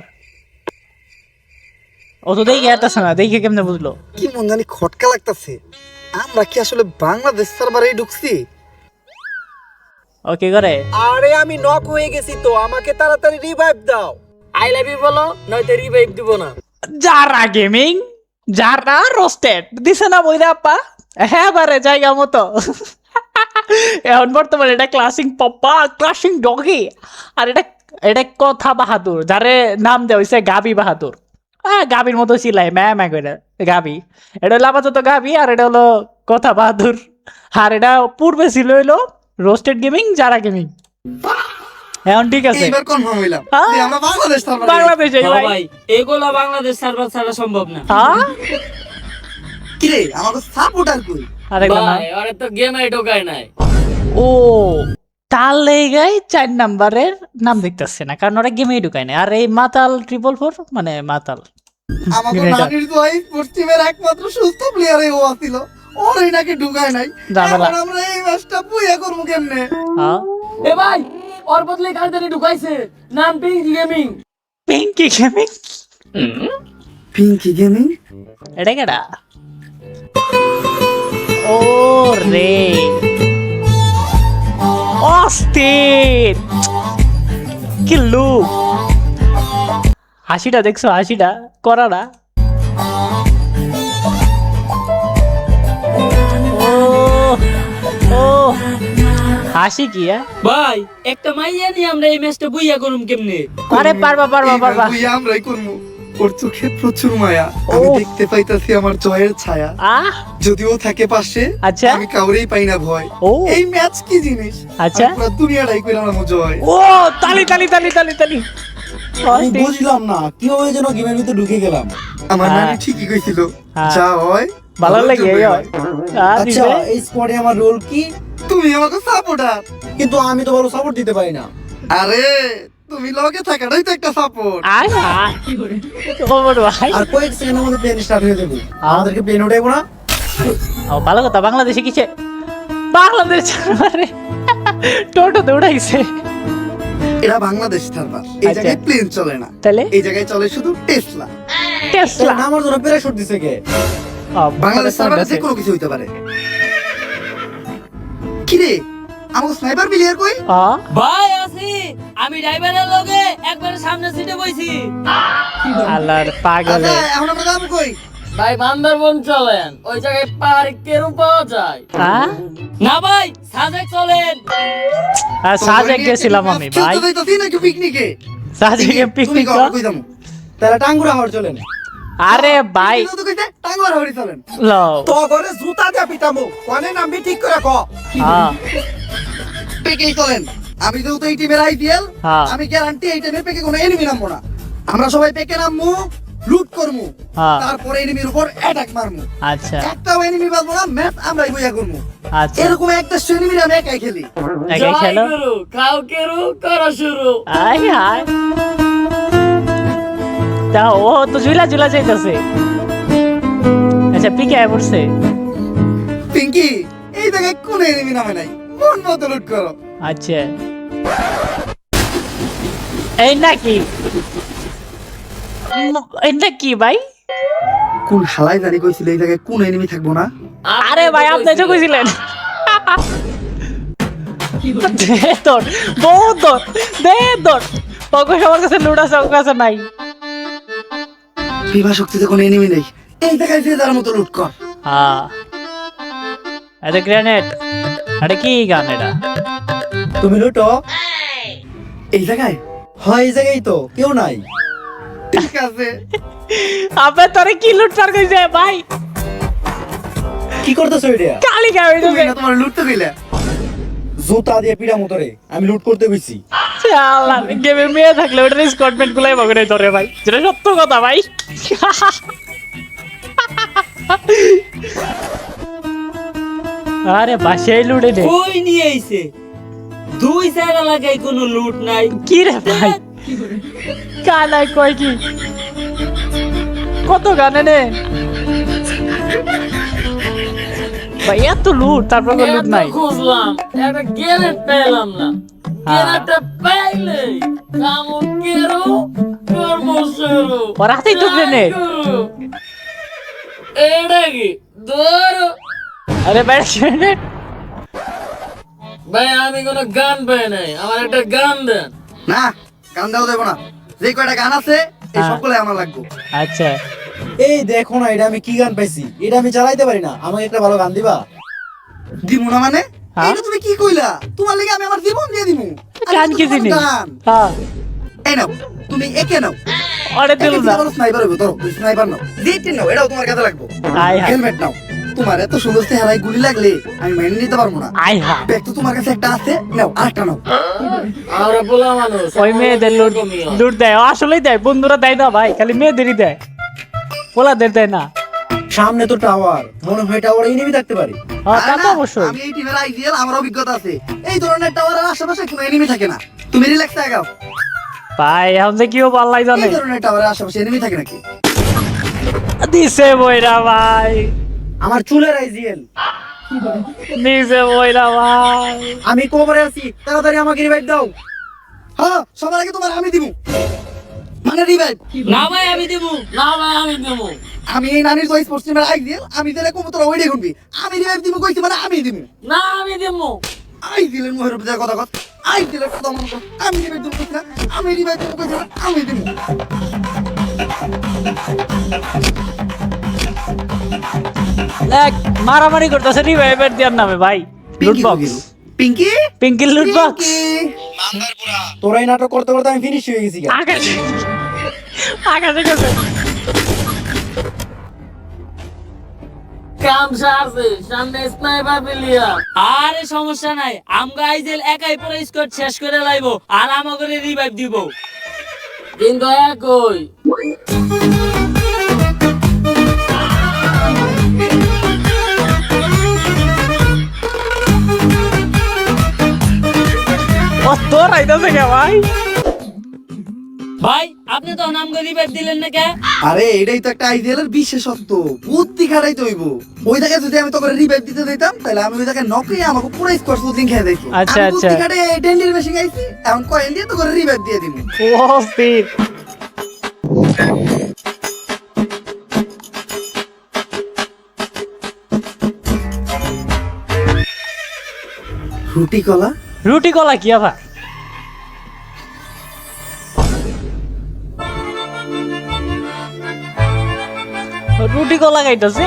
ও তো দেখে আসতেছে না, দেখে কেমনে বুঝলো? কি মন জানি খটকা লাগতাছে, আমরা কি আসলে বাংলাদেশ সার্ভারে ঢুকছি? ওকে করে আরে আমি নক হয়ে গেছি তো, আমাকে তাড়াতাড়ি রিভাইভ দাও। আই লাভ ইউ বলো, নয়তো রিভাইভ দিব না। যারা গেমিং, যারা রোস্টেড দিছে না বইরা আপা, হ্যাঁ বারে জায়গা মতো। এখন বর্তমানে এটা ক্লাসিং পপ্পা, ক্লাসিং ডগি, আর এটা কথা বাহাদুর, যারে নাম দেওয়া হয়েছে গাবি বাহাদুর। গাবির মতো চিলাই ম্যা করে গাবি। এটা হলো আপাতত গাবি, আর এটা হলো কথা বাহাদুর। আর এটা পূর্বে ছিল হইলো রোস্টেড গেমিং, যারা গেমিং। এখন ঠিক আছে, এইবার কনফার্ম হইলাম হ্যাঁ? যে আমরা বাংলাদেশ সার্ভারে। বাংলাদেশে ভাই। ভাই এগুলা বাংলাদেশ সার্ভার ছাড়া সম্ভব না। হ্যাঁ কি রে আমাকে সাপোর্টার কই? আরেকটা নাম। ভাই আরে তো গেমে ঢোকায় নাই। ও তার লেগাই 4 নাম্বারের নাম দেখতেছে না, কারণ ওরা গেমেই ঢুকায় না। আর এই মাতাল 444 মানে মাতাল। আমাকে এটা। নানির দোয়াই পশ্চিমের একমাত্র সুস্থ প্লেয়ারই ও আছিল, ওরই নাকি ঢুকায় নাই। ঝামেলা। এখন আমরা এই ম্যাচটা পুইয়া করব কেমনে? হ্যাঁ এ ভাই ওর বদলে কালদারি ঢুকাইছে, নাম Pinky gaming. Pinky gaming, Pinky gaming? এটা কেডা? ও রে অস্থির, কি লুক। হাসিটা দেখছো, হাসিটা করাটা। ও ও হাসি কি? ভাই একটা মাইয়া নিয়ে আমরা এই ম্যাচটা বুইয়া করুম কেমনে? আরে পারবা পারবা এইবার পারবা। পুইয়া আমরাই করব। ওর চোখে প্রচুর মায়া, আমি ও। দেখতে পাইতাছি আমার জয়ের ছায়া। আহ যদিও থাকে পাশে, আচ্ছা। আমি কাউরেই পাই না ভয়। ও। এই ম্যাচ কি জিনিস? আচ্ছা। আর পুরো দুনিয়াটাই কইরা আমার জয়। ও তালি তালি তালি তালি তালি। আমি বুঝলাম না কিভাবে যেন গেমের ভিতরে ঢুকে গেলাম। আমার হ্যাঁ। নানি ঠিকই কইছিল, হ্যাঁ। যা হয় ভালো ভালোর লাগে জন্যই এই হয়। আচ্ছা এই স্কোয়াডে আমার রোল কি? তুমি আমাকে সাপোর্টার। কিন্তু আমি তো ভালো সাপোর্ট দিতে পারি না। আরে তুমি লগে থাকাটাই তো একটা সাপোর্ট। আয় আয় ওমর ভাই। আর কয়েক সেকেন্ডের মধ্যে প্লেন স্টার্ট হয়ে যাবে, আমাদেরকে প্লেন উঠাইবো না? ও ভালো কথা, বাংলাদেশে কিছে বাংলাদেশ মানে টোটো দৌড়াইছে। এটা বাংলাদেশ সার্ভার, এই আচ্ছা। জায়গায় প্লেন চলে না, তাহলে এই জায়গায় চলে শুধু টেসলা। টেসলা আমার জন্য প্যারাশুট দিছে কে? বাংলাদেশ সার্ভারে যে কোনো কিছু হইতে পারে। কি রে আমাকে স্নাইপার প্লেয়ার কই? ভাই আছি, আমি ড্রাইভারের লগে একবারে সামনে সিটে বইছি। আল্লাহর পাগলে। আচ্ছা, এখন আমরা যাবো কই? ভাই বান্দরবন চলেন, ওই জায়গায় পার্কেরও পাওয়া যায়। হ্যাঁ না ভাই সাজেক চলেন। আর সাজেক গেছিলাম আমি ভাই, খেলতে যাইতাছি নাকি পিকনিকে? সাজেকে তুমি পিকনিক। কই যাবো? তাহলে টাঙ্গুরা হওয়ার চলেন। আরে ভাই পিকনিকে তো কইতে টাঙ্গুয়ার হরি চলেন। লও তো ঘরে জুতা দিয়া পিটামু, কোনে নামবি ঠিক করে ক। হ্যাঁ পেকেই চলেন। আমি যেহেতু এই টিমের আইপিএল, হ্যাঁ। আমি গ্যারান্টি এই টাইমে পেকে কোনো এনিমি নামবো না। আমরা সবাই পেকে নামবো, লুট করবো, হ্যাঁ। তারপরে এনিমির উপর অ্যাটাক মারবো। আচ্ছা একটাও এনিমি পাবো না, ম্যাচ আমরাই বইয়া করবো। আচ্ছা এরকম একটা এনিমি আমি একাই খেলি। একাই জয় খেলো। গুরু, কাউকেরও করা শুরু। আয় হায় তা ও তো ঝুলা ঝুলা যাইতাছে। আচ্ছা পিকে আয় পড়ছে। পিঙ্কি এই জায়গায় কোন এনিমি নামে নাই, মন মতো লুট করো। আচ্ছা এই নাকি এটা কি ভাই? কোন হালাই জানি কইছিল এই জায়গায় কোন এনিমি থাকবো না। আরে ভাই আপনি তো কইছিলেন। দে তোর বহুত তোর দে তোর ওকে সবার কাছে লুটা সব কাছে নাই। বিভা শক্তিতে কোনো এনিমি নেই, এই জায়গায় যে যার মতো লুট কর। হ্যাঁ এটা গ্রেনেড। এটা কি গান এটা? তুমি লুটো। এই জায়গায় হয় এই জায়গায় তো কেউ নাই। ঠিক আছে। আপনি তোরে কি লুট পার কইছে ভাই? কি করতেছো এটা? কালি গায় তুমি না তোমার লুট তো কইলা। জুতা দিয়ে পিড়া মতরে আমি লুট করতে গেছি। আল্লাহ গেমে মেয়ে থাকলে ওটার স্কটমেন্ট গুলাই বগরে ধরে ভাই, যেটা সত্য কথা ভাই। আরে বাসায় লুটে দে কই নিয়ে আইছে? 2-4 এলাকায় কোনো লুট নাই। কি রে ভাই, কানাই কয় কি কত গানে নে ভাই, এত লুট তারপর লুট নাই। খুঁজলাম একটা গ্রেনেড পেলাম না। গ্রেনেডটা পাইলে কামড় কেরো কর্ম শুরু। ওর হাতেই তো গ্রেনেড। এটা কি ধরো আরে ভাই গ্রেনেড ভাই, আমি কোনো গান পাই নাই, আমার একটা গান দেন। না গান দেওয়া যাবে না, যে কয়টা গান আছে এই সবগুলাই আমার লাগবে। আচ্ছা এই দেখো না, এটা আমি কি গান পাইছি, এটা আমি চালাইতে পারি না, আমাকে একটা ভালো গান দিবা? দিমু না মানে হ্যাঁ? এটা তুমি কি কইলা? তোমার লাগি আমি আমার জীবন দিয়ে দিমু। গান কি জিনিস? গান হ্যাঁ এই নাও, তুমি একে নাও। আরে দিল না। স্নাইপার হবে, ধরো স্নাইপার নাও। যেটি নাও এটাও তোমার কাছে লাগবে। আয় হায় হেলমেট নাও, তোমার এত সুন্দর চেহারায় গুলি লাগলে আমি মেনে নিতে পারবো না। আয় হায়, ব্যাগ তো তোমার কাছে একটা আছে, নাও আরেকটা নাও। আমরা পোলা মানুষ, ওই মেয়েদের লুট লুট দেয়, ও আসলেই দেয়, বন্ধুরা দেয় না ভাই, খালি মেয়েদেরই দেয়, পোলাদের দেয় না। সামনে তো টাওয়ার, মনে হয় টাওয়ারে এনিমি থাকতে পারে। হ্যাঁ তা আরে তো না, অবশ্যই। আমি এই টিমের আইডিয়াল, আমার অভিজ্ঞতা আছে। এই ধরনের টাওয়ারের আশেপাশে কোনো এনিমি থাকে না। তুমি রিল্যাক্স থাকাও। ভাই এখন যে কি হবো আল্লাহ জানে। এই ধরনের টাওয়ারের আশেপাশে এনিমি থাকে নাকি? দিছে বইরা ভাই, আমার চুলের আইজিএল, দিছে বইরা ভাই। আমি কবরে আছি, তাড়াতাড়ি আমাকে রিভাইভ দাও। হ্যাঁ সবার আগে তোমার আমি দিমু, মানে রিভাইভ। না ভাই আমি দেবো, না ভাই আমি দেবো। আমি এই নানির চয়েস স্পোর্টস টিমের আইডিয়াল, আমি যেটা কমু তোরা ওইটাই শুনবি। আমি রিভাইভ দিমু কইছি মানে আমি দিমু। না আমি দেবো। আইডিয়ালের মুখের উপর কথা কথা, আইডিয়ালের কথা মনে কর। আমি রিভাইভ দিমু কইছি না, আমি রিভাইভ দিমু কইছি না, আমি দিমু। এক মারামারি করতেছে রিভাইভার দেওয়ার নামে ভাই। লুট বক্স, পিঙ্কি পিঙ্কির লুট বক্স। তোরা এই নাটক করতে করতে আমি ফিনিশ হয়ে গেছি। আকাশে আকাশে গেছে। কাম সারছে, সামনে স্নাইপার প্লেয়ার। আরে সমস্যা নাই, আমগা আইজেল একাই পুরো স্কোয়াড শেষ করে লাইবো আর আমাকে রিভাইভ দিব। কিন্তু একই ও তোর আইতাছে কে ভাই? ভাই আপনি তো আমগা রিভাইভ দিলেন না কে? আরে এটাই তো একটা আইডিয়ালের বিশেষত্ব, বুদ্ধি খাটাই তো হইব। ওই জায়গায় যদি আমি তোকে রিভাইভ দিতে দিতাম তাহলে আমি ওই জায়গায় নকে আমাকে পুরো স্কোয়াড শুটিং খেয়ে দেখো। আচ্ছা, আমি বুদ্ধি আচ্ছা। খাটে ডেন্ডির বেশি গাইছি, এখন কয়েন দিয়ে তোকে রিভাইভ দিয়ে দিমু। ও স্পিড। রুটি কলা রুটি কলা কি আবার? রুটি কলা খাইতেছে।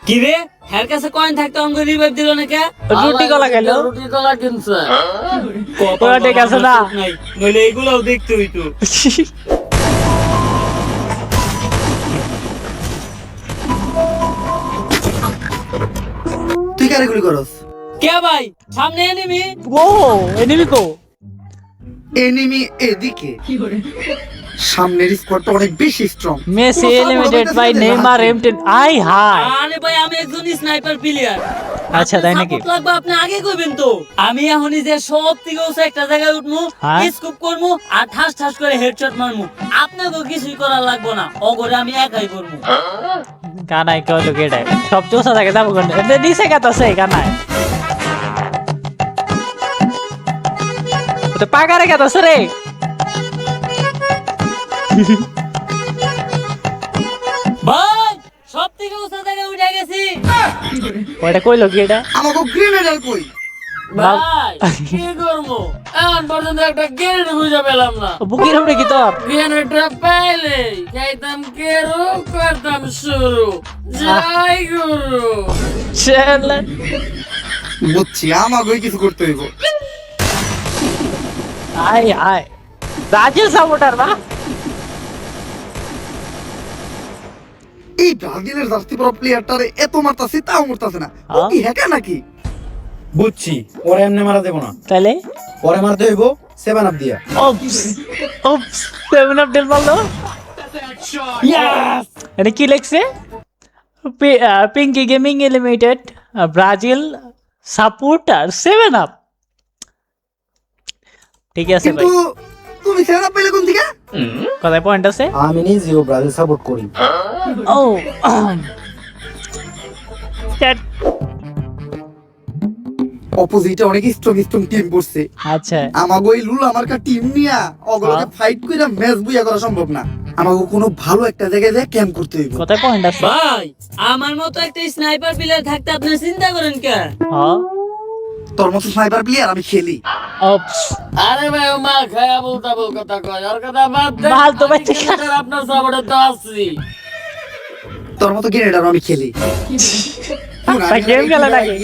কি রে, হের কাছে কয়েন থাকতে আমগা রিভাইভ দিল না কে? রুটি কলা খাইলো। রুটি কলা কিনছে। ওরা ঠিক আছে না? নইলে এগুলোও দেখতে হইতো। তুই কারে গুলি করস? কে ভাই সামনে এনিমি? ও এনিমি কো? এনিমি এদিকে, সামনের স্কোয়াডটা অনেক বেশি strong. Messi eliminated by Neymar M10। আই হাই। আরে ভাই আমি একজন স্নাইপার প্লেয়ার। আচ্ছা, তাই নাকি? লাগবে আপনি আগে কইবেন তো। আমি এখনই যে সব থেকে উঁচু একটা জায়গায় উঠমু, হ্যাঁ? স্কুপ করমু আর ঠাস ঠাস করে হেডশট মারমু। আপনাকে কিছুই করা লাগবে না, অগরে আমি একাই করমু। কানাই কইলো কেডা? সব চোসা থাকে যাবো কোন? এতে নিচে কাটাছে কানাই। তো পাগারে কাটাছে রে। ভাই সব থেকে উঁচু জায়গায় উঠে গেছি। ওইটা কইলো কেডা? আমাকে গ্রেনেড কই? ভাই কি করবো, এখন পর্যন্ত একটা গ্রেনেড খুঁজে পেলাম না। বুকের উপরে কি তোর? গ্রেনেডটা পেলে খাইতাম কেরু, করতাম শুরু। জয় গুরু। ছেলে বুঝছি, আমাকে কিছু করতে হইব। আই আই ব্রাজিল সাপোর্টার না? এই ব্রাজিলের জার্সি পরা প্লেয়ারটারে এত মারতাছি তাও মরতাছে না। ও কি হ্যাকার নাকি? বুঝছি, ওরে এমনি মারা দেবো না, তাহলে ওরে মারতে হইব 7 আপ দিয়া। ওপস ওপস 7 আপ ডেল বললো। এটা কি লিখছে? Pinky gaming limited Brazil supporter 7 up. ঠিক আছে ভাই, কিন্তু তুমি সেরা পেলে কোন দিকে? কোথায় পয়েন্ট আছে? আমি নিজেও ব্রাজিল সাপোর্ট করি। ও চ্যাট। অপোজিটে অনেক স্ট্রং টিম পড়ছে। আচ্ছা আমাগো এই লুল আমার কা টিম নিয়া ওগুলোকে ফাইট কইরা ম্যাচ বুইয়া করা সম্ভব না। আমাগো কোনো ভালো একটা জায়গায় যায় ক্যাম্প করতে হইব। কোথায় পয়েন্ট আছে? ভাই আমার মতো একটা স্নাইপার প্লেয়ার থাকতে আপনি চিন্তা করেন কে? হ্যাঁ তোর মতো স্নাইপার প্লেয়ার আমি খেলি। ওপস আরে ভাই ও মা খায়া বলতা বল কথা কয় আর কথা বাদ দে। বাল তো ভাই আমি ঠিক কিন্তু আপনার সাপোর্টে তো আছি। তোর মতো গ্রেনেডার আমি খেলি। ভাই গেম খেলা নাকি?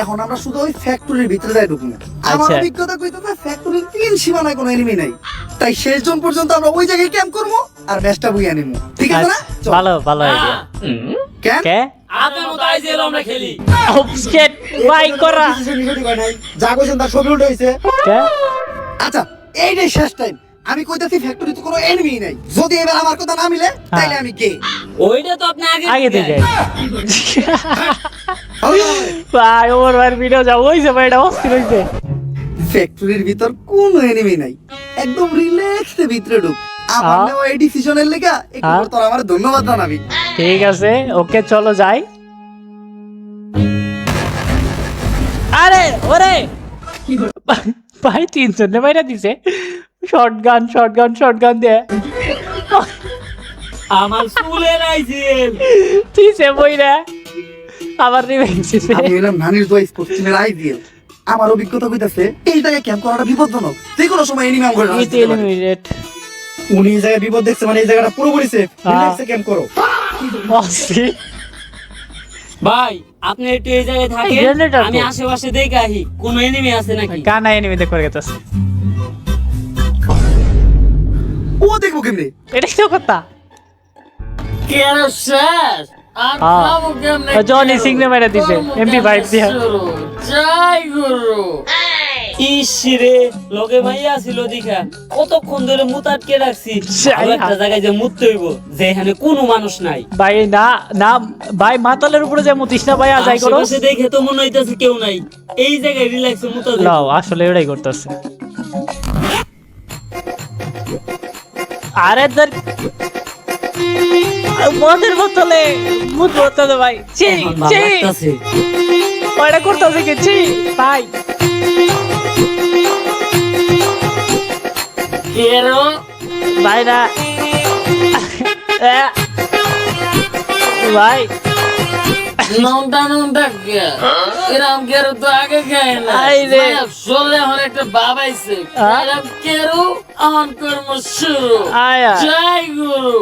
এখন আমরা শুধু ওই ফ্যাক্টরির ভিতরে যাই ঢুকবো। আমার আচ্ছা। অভিজ্ঞতা কইতেছে ফ্যাক্টরির 3 সীমানায় কোনো এনিমি নাই। তাই শেষ জন পর্যন্ত আমরা ওই জায়গায় ক্যাম্প করব আর ম্যাচটা বুইয়া নিব। ঠিক আছে না? চল। ভালো ভালো আইডিয়া। কেন? কে আপনার মতো আইজিএল আমরা খেলি। ওপস গেট বাই করা। যা কইছেন তার সবই উল্টো হইছে। কে আচ্ছা, এইটাই শেষ টাইম। আমি কইতাছি ফ্যাক্টরিতে কোনো এনিমি নাই। যদি এবার আমার কথা না মিলে তাইলে আমি গে। ওইটা তো আপনি আগে থেকে হবে? ভাই ওর ভাই ভিডিও যা হইছে ভাই, এটা অস্থির হইছে। ফ্যাক্টরির ভিতর কোনো এনিমি নাই। একদম রিল্যাক্সে ভিতরে ঢুক। আমার হ্যাঁ। নেওয়া এই ডিসিশনের লেগা একটু হ্যাঁ। তোর আমার ধন্যবাদ জানাবি। ঠিক আছে ওকে চলো যাই। আরে ওরে ভাই 300 নে বাইরা দিছে। শটগান দিয়ে আমার চুলের আইজিএল। দিছে বইরা আবার রিভেঞ্জ দিছে। আমি হলাম নানির দোয়া স্পোর্টস টিমের আইডিয়াল। আমার অভিজ্ঞতা কইতাছে এই জায়গায় ক্যাম্প করাটা বিপজ্জনক। যে কোনো সময় এনিমি আমগো ইট এলিমিনেট উনি এই জায়গায় বিপদ দেখছে, মানে এই জায়গাটা পুরোপুরি সেফ। রিল্যাক্সে ক্যাম্প করো। অসি। ভাই আপনি একটু এই জায়গায় থাকেন, generator আমি তো। আশেপাশে দেখে আহি কোন এনিমি আছে নাকি। গানা এনিমি দেখে গেছে। ও দেখবো কেমনে? এটাই তো কথা। কেন শেষ আর হ্যাঁ। খাবো কেমনে? জনি সিং নে মেরে দিছে, MP5 দিয়া। জয় গুরু। ইসরে লগে ভাইয়া ছিল দেখা কতক্ষণ ধরে মুত আটকে রাখছি। ভালো একটা জায়গায় যে মুততে হইব যেখানে কোনো মানুষ নাই। ভাই না না ভাই মাতালের উপরে যে মুতিস না ভাই আজাই করো। আশেপাশে দেখে তো মনে হইতাছে কেউ নাই। এই জায়গায় রিল্যাক্সে মুতা দিই। লাও আসলে এটাই করতেছে। আরে ধর মদের বোতলে মুত বোতলে ভাই ছি ছি ওটা করতেছে কি ছি ভাই। কেরো ভাই না ভাই নন্টা কে এরম কেরো তো আগে খায় না। আই রে। চলে এখন একটা বাবাইছে এরম কেরো অন কর্ম শুরু। আয়া জয় গুরু।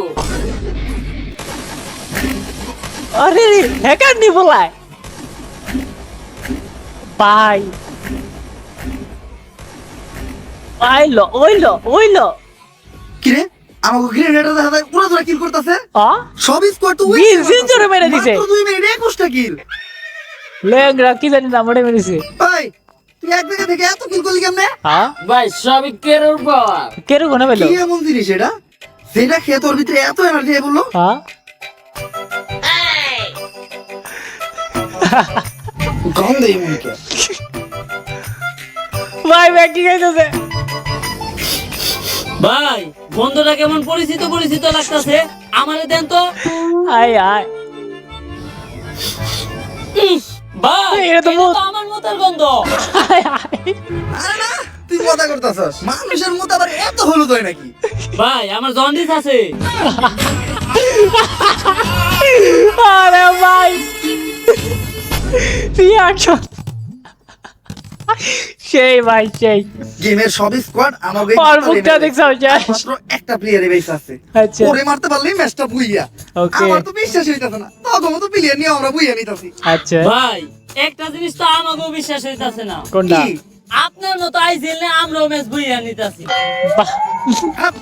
আরে হ্যাকার নি বলায় ভাই আইলো ওইলো কি রে? আমাগো গ্রেনেডার দেখা যায় পুরো ধরে কিল করতেছে। আ সব স্কোয়াড তো বিল বিল ধরে মেরে দিছে। মাত্র 2 মিনিটে 21টা কিল। লেংরা কি জানি না মরে মেরেছে। ভাই তুই এক জায়গা থেকে এত কিল করলি কেমনে? হ্যাঁ ভাই সবই কেরোর পাওয়ার। কেরো কোনা পেলো? কি এমন জিনিস এটা যেটা খেয়ে তোর ভিতরে এত এনার্জি বললো? হ্যাঁ গন্ধে এমনকে ভাই ব্যাগ কি খাইতেছে? ভাই বন্ধুটা কেমন পরিচিত পরিচিত লাগতাছে। আমারে দেন তো। আয় আয় ইস, ভাই এটা তো এটা তো আমার মতের গন্ধ। আয় আয় আরে না তুই মজা করতেছস। মানুষের মতো আবার এত হলুদ হয় নাকি? ভাই আমার জন্ডিস আছে। আরে ভাই রিয়াকশন সেই ভাই সেই গেমের সব স্কোয়াড আমাকে আর মুখটা দেখছ মাত্র একটা প্লেয়ারে বেঁচে আছে। আচ্ছা ওরে মারতে পারলেই ম্যাচটা বুইয়া। ওকে আমার তো বিশ্বাস হইতাছে না। তখন তো প্লেয়ার নিয়ে আমরা বুইয়া নিতাছি। আচ্ছা ভাই একটা জিনিস তো আমাকেও বিশ্বাস হইতাছে না। কোনটা? কি? আপনার মতো আইজিএল নে আমরাও ম্যাচ বইয়া নিতাছি। বাহ, হাপ।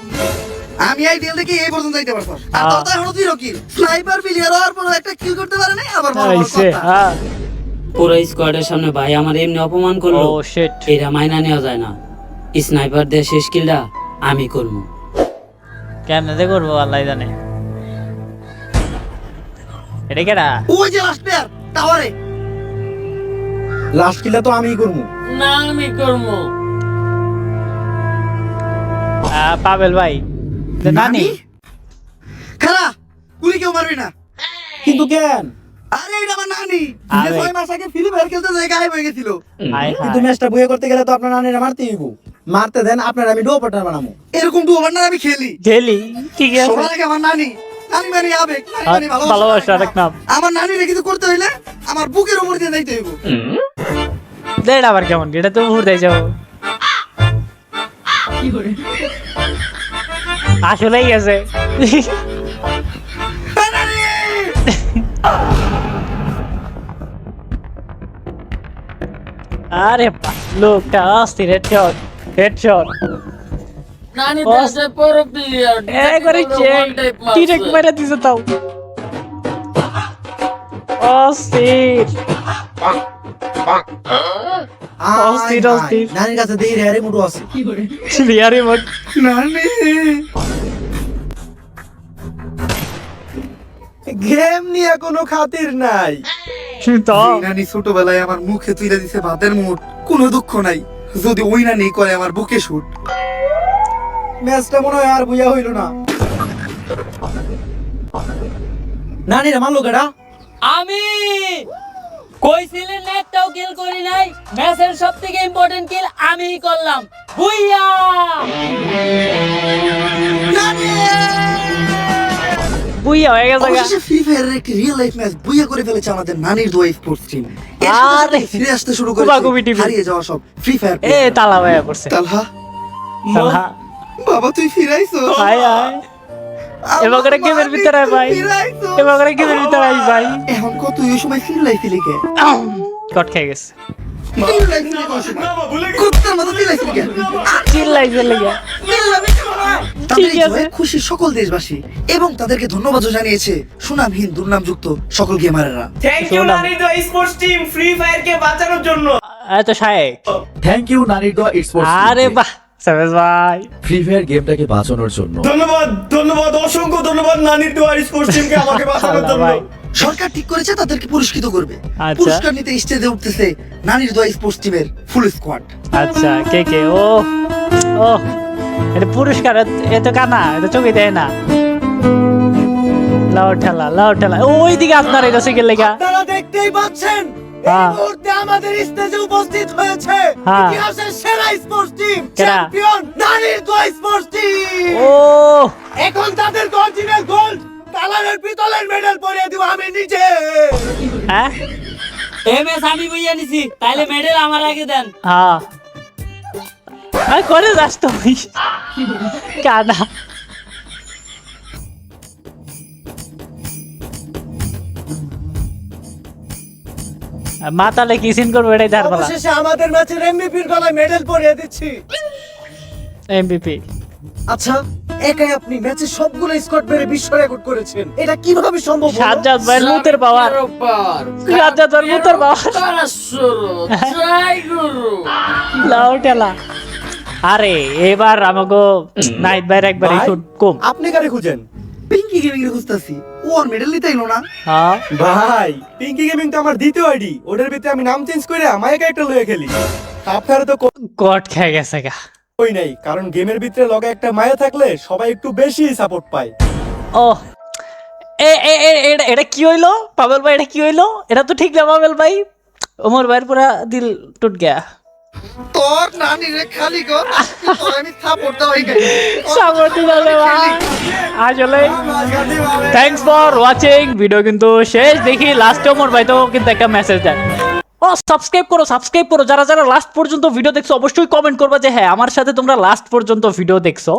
আমি আইডিয়াল দেখে এই পর্যন্ত যাইতে পারতাম। আর তোর তো এখনো 0 কিল। স্নাইপার প্লেয়ার হওয়ার পর একটা কিল করতে পারে নাই আবার বড় বড় আইছে কথা। হ্যাঁ পুরো স্কোয়াডের সামনে ভাই আমার এমনি অপমান করলো। ও শিট, এটা মাইনা নেওয়া যায় না। স্নাইপার দিয়ে শেষ কিলটা আমি করবো। কেমনে করবো আল্লাহ জানে। এটা কেডা? ওই যে লাস্ট প্লেয়ার টাওয়ারে। লাস্ট কিলা তো আমিই করবো। না আমি করবো। পাবেল ভাই, নানি খালা গুলি কেউ মারবি না। কিন্তু কেন? আরে এটা আমার নানি। আরে। 6 মাস আগে ফ্রি ফায়ার খেলতে যায় গায়েব হয়ে গেছিল। হাই কিন্তু হাই। ম্যাচটা বইয়ে করতে গেলে তো আপনার নানিরা মারতেই হইব। মারতে দেন, আপনার আমি ডো পার্টনার বানাবো। এরকম টু ওভার না আমি খেলি। গেলি ঠিক আছে। সবার আগে আমার নানি। নানি মানে আবেগ, নানি মানে ভালোবাসা আরেক নাম। আমার নানিরে কিছু করতে হইলে আমার বুকের উপর দিয়ে যাইতে হইব। দেখ আবার কেমন, এটা তো মুহূর্তে যাও। আসলেই গেছে। নানি! আরে লোকটা অস্থির, হেডশট হেডশট নানি ও। দেশে পুরো প্লেয়ার একবারে ডিরেক্ট মেরে দিছে তাও। অস্থির অস্থির, অস্থির। নানির কাছে দেখি রে মুডু আছে। রিয়ারি মোড। নানি! গেম নিয়ে কোনো খাতির নাই। তো এই নানি ছোটবেলায় আমার মুখে তুইলা দিছে ভাতের মুঠ, কোনো দুঃখ নাই। যদি ওই নানি করে আমার বুকে শুট। ম্যাচটা মনে হয় আর বুঝা হইল না। নানিরা মারলো কেডা? আমি কইছিলেন না একটাও কিল করি নাই। ম্যাচের সবথেকে ইম্পর্টেন্ট কিল আমিই করলাম। বুইয়া! বুইয়া হয়ে গেছে গা। অবশেষে ফ্রি ফায়ারের একটি রিয়েল লাইফ ম্যাচ বুইয়া করে ফেলেছে আমাদের নানির দোয়া স্পোর্টস টিম। আরে, ফিরে আসতে শুরু কুবাকুবি করেছে টিম। হারিয়ে যাওয়া সব ফ্রি ফায়ার। এ তালা ভাইয়া করছে। তালহা, তালা বাবা তুই ফিরাইছো। High high. এবার করে গেমের ভিতরে আয় ভাই। এবার করে গেমের ভিতরে আই ভাই। এখন কত ওই সময় ফিল লাইফে লিখে কট খেয়ে গেছে। ফিল লাইফে লিখে ওই সময়। না বা ভুলে গেছি। কুত্তার মতো ফিল লাইফে লিখে। চিল্লাইছে লেগে। তাদের এই ঠিক আছে। জয়ে খুশি সকল দেশবাসী এবং তাদেরকে ধন্যবাদও জানিয়েছে সুনামহীন দুর্নামযুক্ত সকল গেমারেরা। থ্যাংক ইউ নানি the sports team free fire কে বাঁচানোর জন্য। এত শায়েক। থ্যাংক ইউ নানিডো স্পোর্টস। আরে বাহ সাবেজ ভাই। ফ্রি ফায়ার গেমটাকে বাঁচানোর জন্য ধন্যবাদ ধন্যবাদ অসংখ্য ধন্যবাদ নানি দ্য স্পোর্টস টিমকে আমাকে বাঁচানোর আল্লাহ জন্য। ভাই। সরকার ঠিক করেছে তাদেরকে পুরস্কৃত করবে। আচ্ছা। পুরস্কার নিতে স্টেজে উঠতেছে নানির দোয়া স্পোর্টস টিমের ফুল স্কোয়াড। আচ্ছা কে কে? ও ও এটা পুরস্কার, এত কানা, এটা চোখে দেয় না। লাউ ঠেলা লাউ ঠেলা ওই দিকে আপনার এটা সিগেল লেগা। আপনারা দেখতেই পাচ্ছেন এই হ্যাঁ। মুহূর্তে আমাদের স্টেজে উপস্থিত হয়েছে হ্যাঁ। ইতিহাসের সেরা স্পোর্টস টিম, কেডা? চ্যাম্পিয়ন নানির দোয়া স্পোর্টস টিম। ও এখন তাদের অরিজিনাল গোল্ড কালারের পিতলের মেডেল পরিয়ে দিব আমি নিজে। হ্যাঁ এই ম্যাচ আমি বুইয়া নিছি, তাইলে মেডেল আমার আগে দেন। হ্যাঁ আর করে যাস তুই কানা। মাতালে কি সিন করবো এটাই ধার পালা। অবশেষে আমাদের ম্যাচের এমভিপির গলায় মেডেল পরিয়ে দিচ্ছি। এমবিপি আচ্ছা, একাই আপনি ম্যাচের সবগুলো স্কোয়াড মেরে বিশ্ব রেকর্ড করেছেন, এটা কিভাবে সম্ভব হলো? সাজ্জাদ ভাই মুতের পাওয়ার। সাজ্জাদ ভাই মুতের পাওয়ার। ট্রাই করো। লাউ ঠেলা। আরে এবার আমাকে নাইট বাইরে একবার ভাই, একটু কম। আপনি কারে খুঁজেন? পিঙ্কি গেমিং এর খুঁজতাছি। ও আর মেডেল নিতে এলো না। হ্যাঁ ভাই, পিঙ্কি গেমিং তো আমার দ্বিতীয় আইডি, ওটার ভিতরে আমি নাম চেঞ্জ করে মাইক একটা লয়ে খেলি। আপনারা তো কট খেয়ে গেছে গা। কই নাই, কারণ গেমের ভিতরে লগে একটা মায়া থাকলে সবাই একটু বেশি সাপোর্ট পায়। ও এটা কি হইলো পাবেল ভাই? এটা কি হইলো? এটা তো ঠিক না পাবেল ভাই। ওমর ভাইয়ের পুরা দিল টুট গয়া। তোর নানিরে খালি কর, তোর আমি সাপোর্ট দাও। সাপোর্ট দিলে ভাই আসলে থ্যাঙ্কস ফর ওয়াচিং। ভিডিও কিন্তু শেষ, দেখি লাস্টে ওমর ভাই তো কিন্তু একটা মেসেজ দেন। ও সাবস্ক্রাইব করো। যারা যারা লাস্ট পর্যন্ত ভিডিও দেখছো অবশ্যই কমেন্ট করবা যে হ্যাঁ আমার সাথে তোমরা লাস্ট পর্যন্ত ভিডিও দেখছো।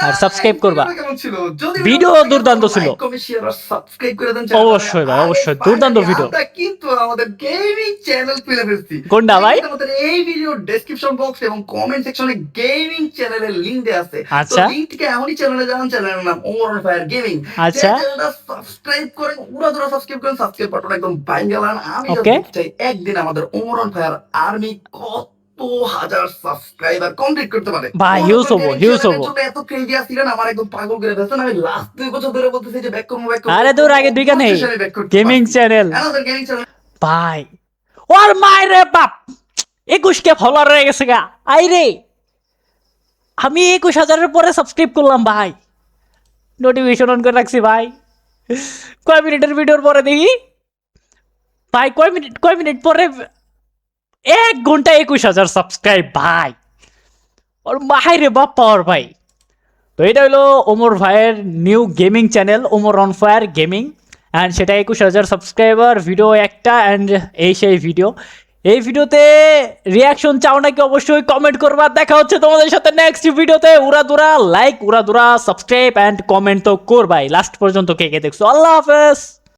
আর সাবস্ক্রাইব করবা। কেমন ছিল? যদি ভিডিও দুর্দান্ত ছিল। লাইক কমেন্ট শেয়ার আর সাবস্ক্রাইব করে দেন অবশ্যই ভাই, অবশ্যই। দুর্দান্ত ভিডিও। আমরা কিন্তু আমাদের গেমিং চ্যানেল খুলে ফেলছি। কোনটা ভাই? আমাদের এই ভিডিওর ডেসক্রিপশন বক্স এবং কমেন্ট সেকশনে গেমিং চ্যানেলের লিংক দেয়া আছে। আচ্ছা। তো লিংক থেকে এখনই চ্যানেলে যান, চ্যানেলের নাম ওমর অন ফায়ার গেমিং। আচ্ছা। চ্যানেলটা সাবস্ক্রাইব করেন, পুরো সাবস্ক্রাইব করেন, সাবস্ক্রাইব বাটন একদম বাইঙ্গালান। আমি Okay. just চাই একদিন আমাদের ওমর অন ফায়ার আর্মি কত হাজার সাবস্ক্রাইবার কমপ্লিট করতে পারে। ভাই, হিউজ হবো, হিউজ হবো। এত ক্রেজি আসছিলেন, আমার একদম পাগল করে ফেলছেন। আমি লাস্ট 2 বছর ধরে বলতেছি যে ব্যাক করবো, ব্যাক করবো। আরে দূর, আগে দুইটা নেই। গেমিং চ্যানেল আমাদের গেমিং চ্যানেল ভাই, ওর মায়ের বাপ 21K ফলোয়ার রয়ে গেছে গা। আই রে, আমি 21,000-এর পরে সাবস্ক্রাইব করলাম ভাই। নোটিফিকেশন অন করে রাখছি ভাই। কয় মিনিটের ভিডিওর পরে দেখি ভাই, কয় মিনিট পরে 1 ঘন্টা 21,000 সাবস্ক্রাইব ভাই। ওর মায়ের বাপ পাওয়ার ভাই। তো এটা হলো ওমর ভাইয়ের new gaming channel, Omar on fire gaming, and সেটা 21,000 সাবস্ক্রাইবার, ভিডিও একটা, অ্যান্ড এই সেই ভিডিও। এই ভিডিওতে রিয়াকশন চাও নাকি অবশ্যই কমেন্ট করবা। দেখা হচ্ছে তোমাদের সাথে নেক্সট ভিডিওতে। উড়াদুরা লাইক, উড়াদুরা সাবস্ক্রাইব অ্যান্ড কমেন্ট তো করবাই। লাস্ট পর্যন্ত কে কে দেখছো। আল্লাহ হাফেজ।